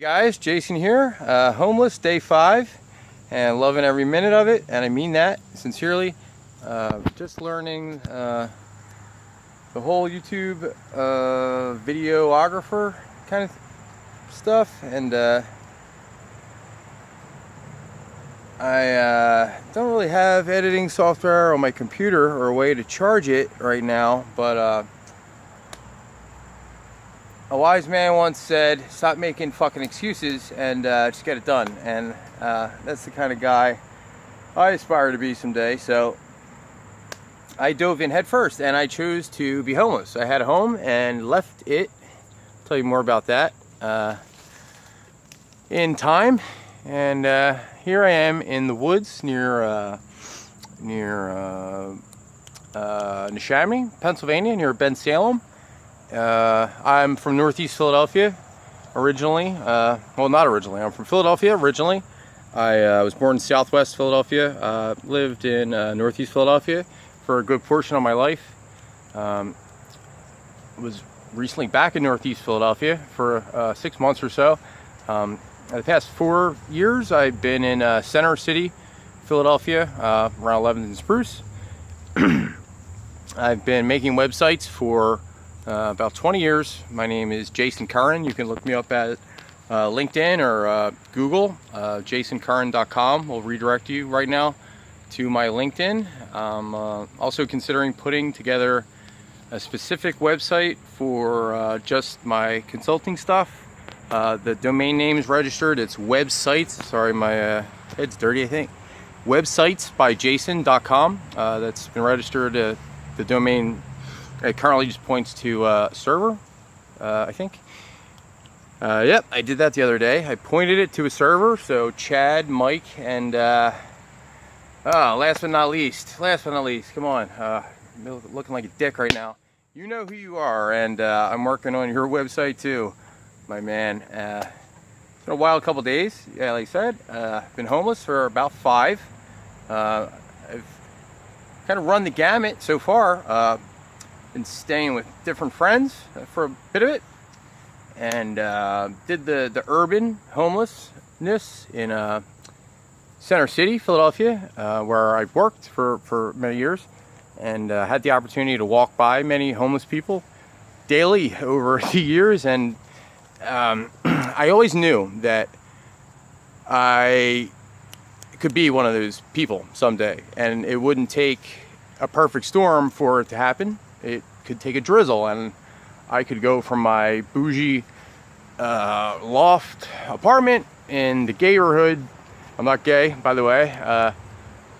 Guys, Jason here, homeless day 5 and loving every minute of it, and I mean that sincerely. Just learning the whole YouTube videographer kind of stuff, and I don't really have editing software on my computer or a way to charge it right now, but a wise man once said, stop making fucking excuses and just get it done. And that's the kind of guy I aspire to be someday. So I dove in head first and I chose to be homeless. I had a home and left it. I'll tell you more about that in time. And here I am in the woods near Neshaminy, Pennsylvania, near Bensalem. I'm from Northeast Philadelphia originally. Well, not originally. I'm from Philadelphia originally. I was born in Southwest Philadelphia. Lived in Northeast Philadelphia for a good portion of my life. Was recently back in Northeast Philadelphia for 6 months or so. The past 4 years, I've been in Center City, Philadelphia, around 11th and Spruce. I've been making websites for about 20 years. My name is Jason Curran. You can look me up at LinkedIn or Google. JasonCurran.com will redirect you right now to my LinkedIn. I'm also considering putting together a specific website for just my consulting stuff. The domain name is registered. It's websites. Sorry, my head's dirty, I think. Websitesbyjason.com. That's been registered. The domain it currently just points to server, I think. Yep, I did that the other day. I pointed it to a server, so Chad, Mike, and last but not least, come on, looking like a dick right now. You know who you are, and I'm working on your website too, my man. It's been a wild couple days, yeah, like I said. I've been homeless for about 5. I've kind of run the gamut so far. Been staying with different friends for a bit of it, and did the urban homelessness in Center City, Philadelphia, where I've worked for many years, and had the opportunity to walk by many homeless people daily over the years, and I always knew that I could be one of those people someday, and it wouldn't take a perfect storm for it to happen. It could take a drizzle, and I could go from my bougie loft apartment in the gayerhood. I'm not gay, by the way.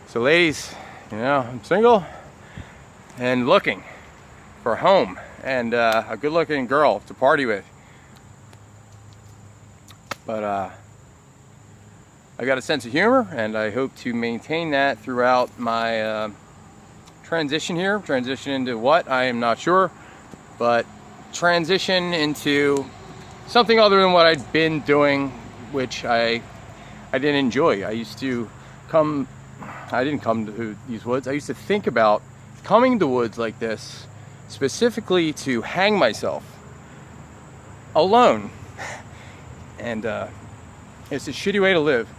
So ladies, you know, I'm single and looking for a home and a good-looking girl to party with. But I got a sense of humor, and I hope to maintain that throughout my transition into what, I am not sure, but transition into something other than what I'd been doing, which I didn't enjoy. I didn't come to these woods. I used to think about coming to woods like this specifically to hang myself alone, and it's a shitty way to live.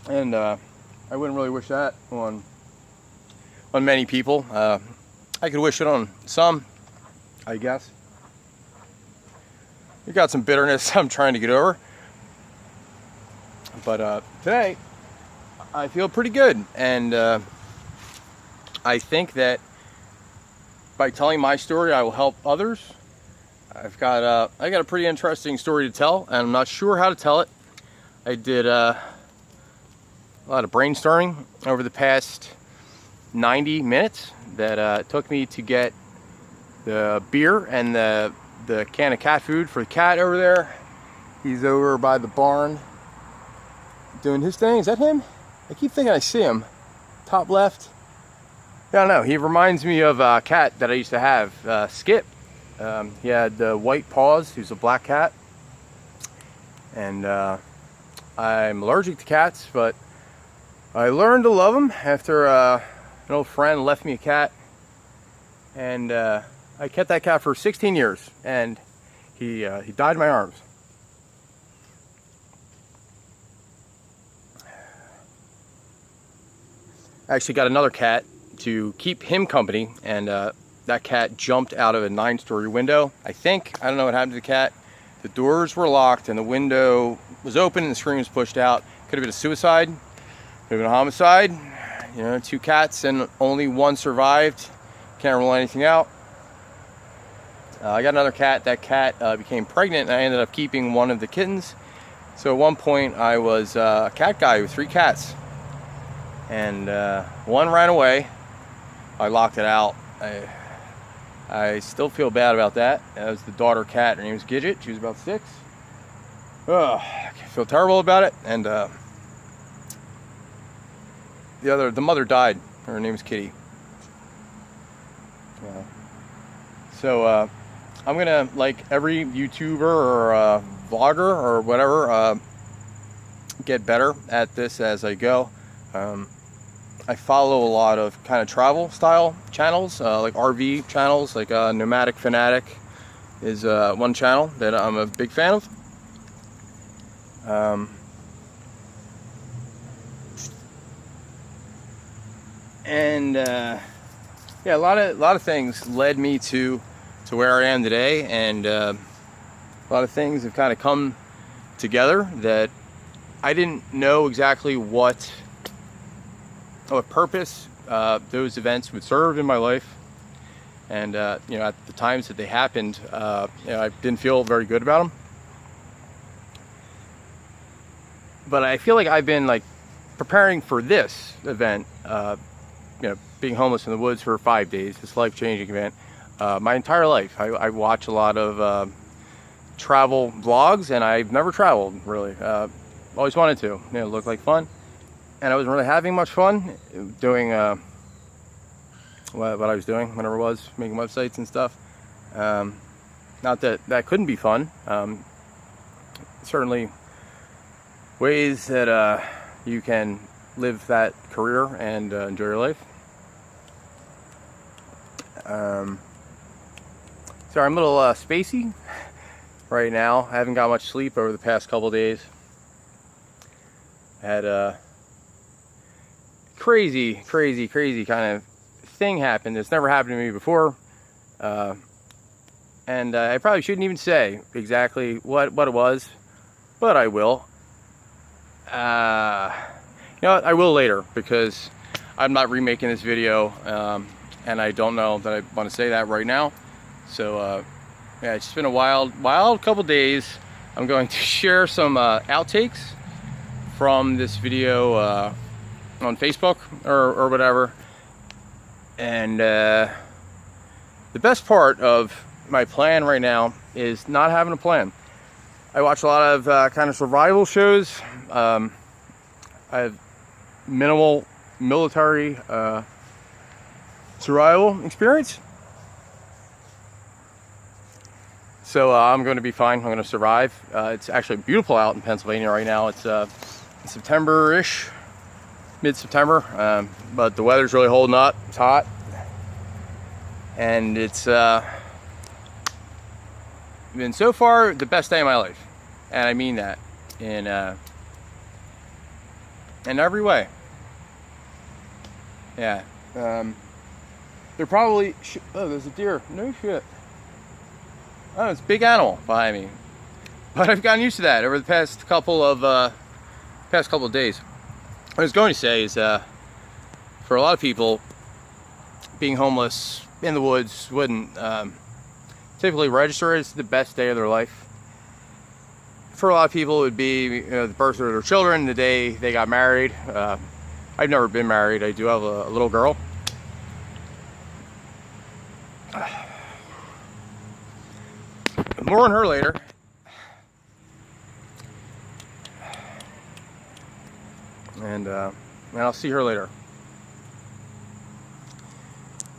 And I wouldn't really wish that on many people. I could wish it on some, I guess. You got some bitterness I'm trying to get over. But today, I feel pretty good. And I think that by telling my story, I will help others. I got a pretty interesting story to tell, and I'm not sure how to tell it. I did a lot of brainstorming over the past 90 minutes that it took me to get the beer and the can of cat food for the cat over there. He's over by the barn doing his thing. Is that him? I keep thinking I see him. Top left. I don't know. He reminds me of a cat that I used to have, Skip. He had the white paws. He's a black cat. And I'm allergic to cats, but I learned to love them after an old friend left me a cat And I kept that cat for 16 years, and he died in my arms. I actually got another cat to keep him company, and that cat jumped out of a 9-story window. I don't know what happened to the cat. The doors were locked and the window was open and the screen was pushed out. Could have been a suicide, could have been a homicide. You know, 2 cats and only one survived. Can't rule anything out. I got another cat. That cat became pregnant and I ended up keeping one of the kittens. So at one point I was a cat guy with 3 cats. And one ran away. I locked it out. I still feel bad about that. That was the daughter cat. Her name was Gidget. She was about 6. I feel terrible about it. And the mother died. Her name was Kitty. Yeah. So I'm gonna, like every YouTuber or vlogger or whatever, get better at this as I go. I follow a lot of kind of travel style channels, like RV channels, like Nomadic Fanatic is one channel that I'm a big fan of. Yeah, a lot of things led me to where I am today, and a lot of things have kind of come together that I didn't know exactly what purpose those events would serve in my life. And you know, at the times that they happened, you know, I didn't feel very good about them. But I feel like I've been like preparing for this event, you know, being homeless in the woods for 5 days, this life-changing event, my entire life. I watch a lot of travel vlogs, and I've never traveled really. Always wanted to. You know, it looked like fun. And I wasn't really having much fun doing what I was doing, whenever it was, making websites and stuff. Not that that couldn't be fun. Certainly ways that you can live that career and enjoy your life. Sorry, I'm a little spacey right now. I haven't got much sleep over the past couple days. I had a crazy kind of thing happen that's never happened to me before, and I probably shouldn't even say exactly what it was, but I will. You know what, I will later, because I'm not remaking this video, and I don't know that I want to say that right now. So yeah, it's just been a wild couple days. I'm going to share some outtakes from this video on Facebook or whatever. And the best part of my plan right now is not having a plan. I watch a lot of kind of survival shows. I have minimal military survival experience. So I'm going to be fine. I'm going to survive. It's actually beautiful out in Pennsylvania right now. It's September-ish, mid-September, but the weather's really holding up. It's hot, and it's been so far the best day of my life, and I mean that in every way. Yeah. They're probably oh, there's a deer. No shit. Oh, it's a big animal behind me, but I've gotten used to that over the past couple of days. What I was going to say is, for a lot of people, being homeless in the woods wouldn't typically register as the best day of their life. For a lot of people, it would be, you know, the birth of their children, the day they got married. I've never been married. I do have a little girl. More on her later. And I'll see her later.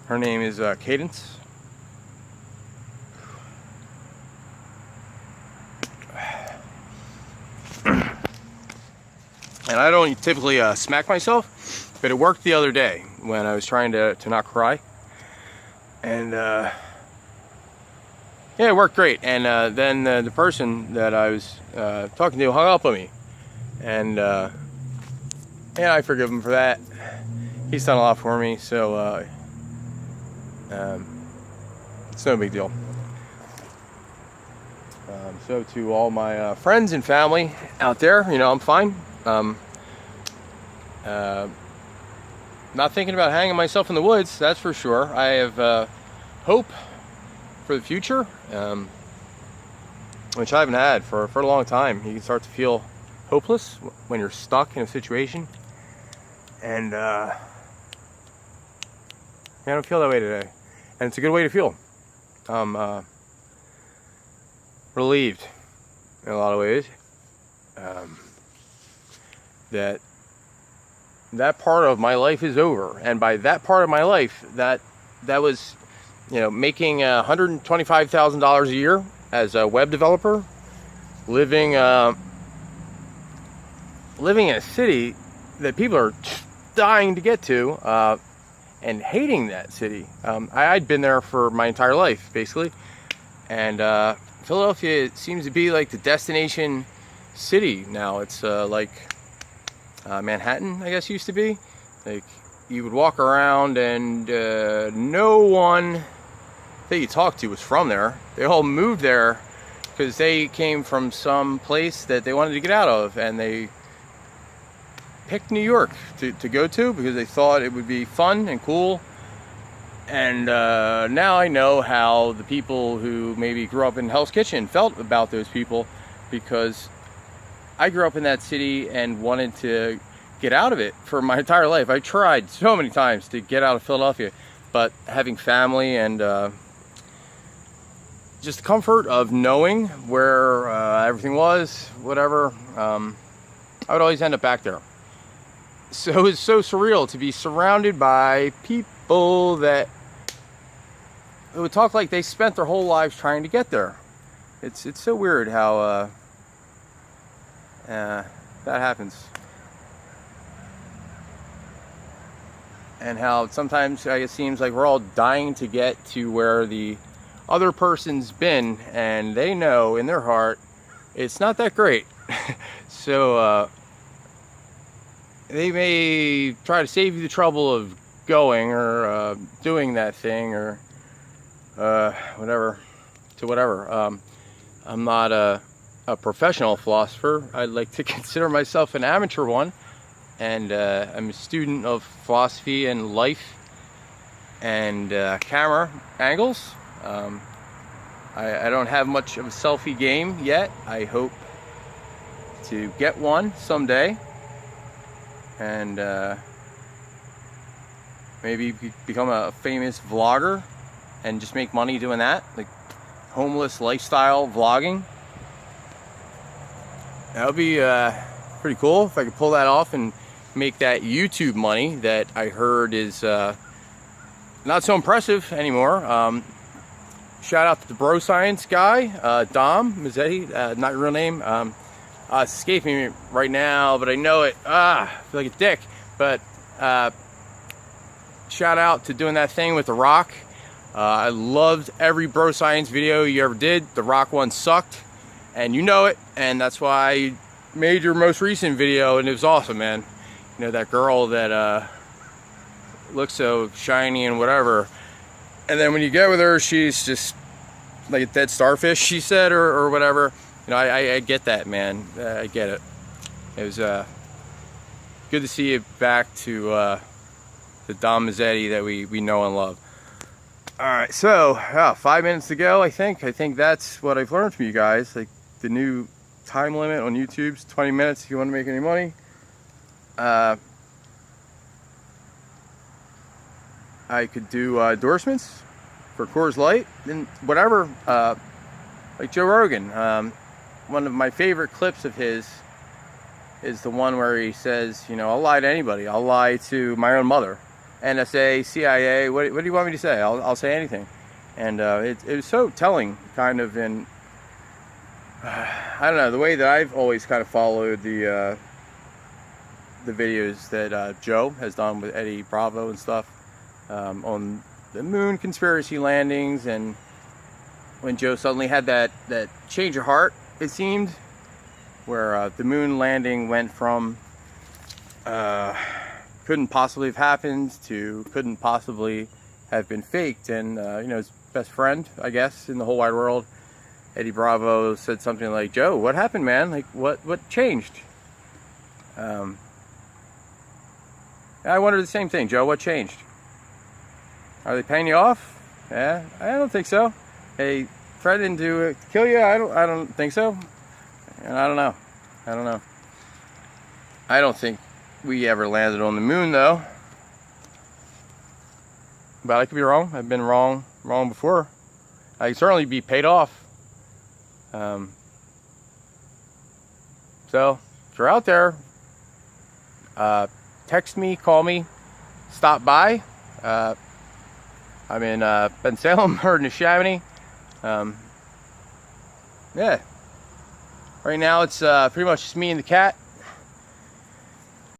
Her name is Cadence. And I don't typically smack myself, but it worked the other day when I was trying to not cry. And yeah, it worked great. And then the person that I was talking to hung up on me, and yeah, I forgive him for that. He's done a lot for me, so it's no big deal. So to all my friends and family out there, you know, I'm fine. Not thinking about hanging myself in the woods, that's for sure. I have hope for the future, which I haven't had for a long time. You can start to feel hopeless when you're stuck in a situation, and I don't feel that way today, and it's a good way to feel. Relieved in a lot of ways that part of my life is over. And by that part of my life, that was, you know, making $125,000 a year as a web developer, living in a city that people are dying to get to, and hating that city. I'd been there for my entire life, basically, and Philadelphia seems to be like the destination city now. It's like Manhattan, I guess, used to be. Like, you would walk around and no one that you talked to was from there. They all moved there because they came from some place that they wanted to get out of, and they picked New York to go to because they thought it would be fun and cool. And now I know how the people who maybe grew up in Hell's Kitchen felt about those people, because I grew up in that city and wanted to get out of it for my entire life. I tried so many times to get out of Philadelphia, but having family and just the comfort of knowing where everything was, whatever, I would always end up back there. So it's so surreal to be surrounded by people that would talk like they spent their whole lives trying to get there. It's so weird how that happens, and how sometimes it seems like we're all dying to get to where the other person's been, and they know in their heart it's not that great. So they may try to save you the trouble of going or doing that thing, or whatever. I'm not a professional philosopher. I'd like to consider myself an amateur one, and I'm a student of philosophy and life and camera angles. I don't have much of a selfie game yet. I hope to get one someday, and maybe become a famous vlogger and just make money doing that, like homeless lifestyle vlogging. That would be pretty cool if I could pull that off and make that YouTube money that I heard is not so impressive anymore. Shout out to the bro science guy, Dom Mazzetti, not your real name. It's escaping me right now, but I know it. I feel like a dick. But shout out to doing that thing with The Rock. I loved every bro science video you ever did. The Rock one sucked, and you know it, and that's why I made your most recent video, and it was awesome, man. You know, that girl that looks so shiny and whatever, and then when you get with her, she's just like a dead starfish, she said, or whatever. You know, I get that, man. I get it. It was good to see you back to the Dom Mazzetti that we know and love. Alright, so 5 minutes to go, I think. That's what I've learned from you guys. Like, the new time limit on YouTube is 20 minutes if you want to make any money. I could do endorsements for Coors Light and whatever. Like Joe Rogan. One of my favorite clips of his is the one where he says, you know, I'll lie to anybody. I'll lie to my own mother. NSA, CIA, what do you want me to say? I'll say anything. And it was so telling, kind of, in I don't know, the way that I've always kind of followed the videos that Joe has done with Eddie Bravo and stuff, on the moon conspiracy landings, and when Joe suddenly had that change of heart, it seemed, where the moon landing went from couldn't possibly have happened to couldn't possibly have been faked. And you know, his best friend, I guess, in the whole wide world, Eddie Bravo, said something like, "Joe, what happened, man? Like, what changed?" I wonder the same thing, Joe. What changed? Are they paying you off? Yeah, I don't think so. Hey, Fred didn't do it to kill you. I don't think so. And I don't know. I don't think we ever landed on the moon, though. But I could be wrong. I've been wrong before. I could certainly be paid off. So if you're out there, text me, call me, stop by. I'm in Ben Salem or Neshaminy. Yeah. Right now it's pretty much just me and the cat.